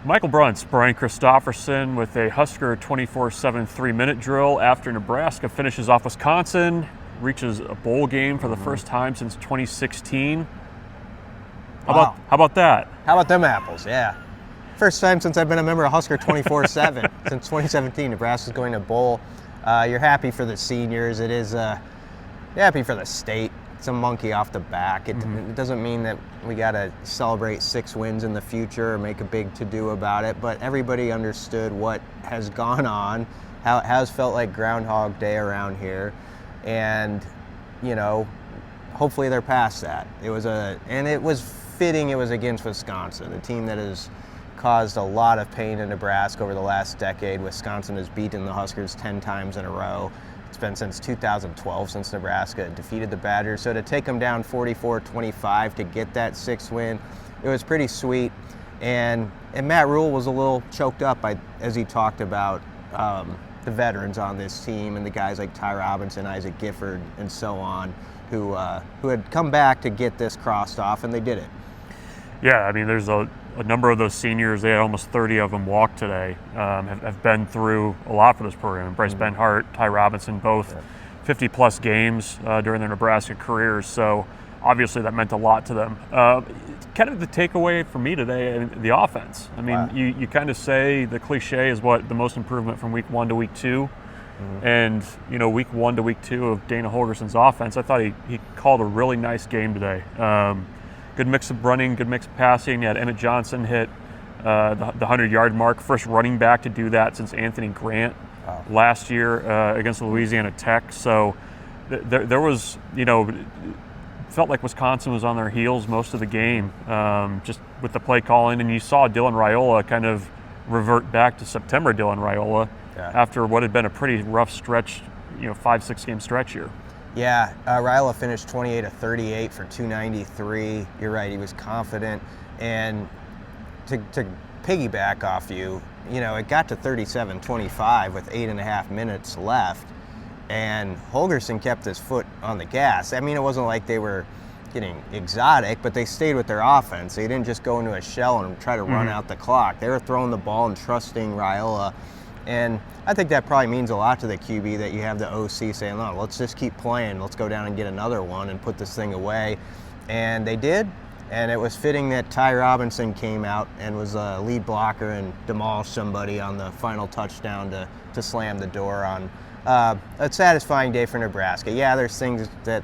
Michael Bruntz, Brian Christopherson with a Husker 24/7 3-minute drill after Nebraska finishes off Wisconsin, reaches a bowl game for the first time since 2016. How about that? How about them apples? Yeah. First time since I've been a member of Husker 24/7 since 2017. Nebraska's going to bowl. You're happy for the seniors. It is you're happy for the state. It's a monkey off the back. It doesn't mean that we got to celebrate 6 wins in the future or make a big to-do about it, but everybody understood what has gone on, how it has felt like Groundhog Day around here, and, hopefully they're past that. It was fitting it was against Wisconsin, a team that has caused a lot of pain in Nebraska over the last decade. Wisconsin has beaten the Huskers 10 times in a row. It's been since 2012 since Nebraska defeated the Badgers. So to take them down 44-25 to get that 6th win, it was pretty sweet. And Matt Rule was a little choked up as he talked about the veterans on this team and the guys like Ty Robinson, Isaac Gifford, and so on, who had come back to get this crossed off, and they did it. Yeah, I mean, there's a number of those seniors, they had almost 30 of them walk today, have been through a lot for this program. Bryce Benhart, Ty Robinson, both 50-plus games during their Nebraska careers, so obviously that meant a lot to them. Kind of the takeaway for me today, the offense. I mean, you kind of say the cliche is what the most improvement from week 1 to week 2. And, week 1 to week 2 of Dana Holgerson's offense, I thought he called a really nice game today. Good mix of running, good mix of passing. You had Emmett Johnson hit the 100-yard mark, first running back to do that since Anthony Grant last year against Louisiana Tech. So there was, felt like Wisconsin was on their heels most of the game, just with the play calling. And you saw Dylan Raiola kind of revert back to September Dylan Raiola after what had been a pretty rough stretch, 5-6 game stretch here. Yeah, Raiola finished 28 of 38 for 293. You're right, he was confident. And to piggyback off you, it got to 37-25 with 8.5 minutes left, and Holgerson kept his foot on the gas. I mean, it wasn't like they were getting exotic, but they stayed with their offense. They didn't just go into a shell and try to run out the clock. They were throwing the ball and trusting Raiola. And I think that probably means a lot to the QB that you have the OC saying, "No, let's just keep playing. Let's go down and get another one and put this thing away." And they did. And it was fitting that Ty Robinson came out and was a lead blocker and demolished somebody on the final touchdown to slam the door on a satisfying day for Nebraska. Yeah, there's things that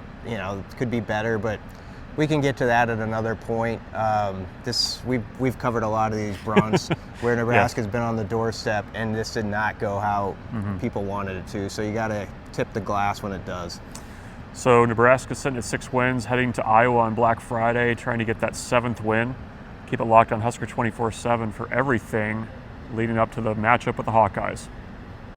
could be better, but we can get to that at another point. We've covered a lot of these Bruntz where Nebraska's been on the doorstep, and this did not go how people wanted it to. So you got to tip the glass when it does. So Nebraska's sitting at 6 wins, heading to Iowa on Black Friday, trying to get that 7th win. Keep it locked on Husker 24/7 for everything leading up to the matchup with the Hawkeyes.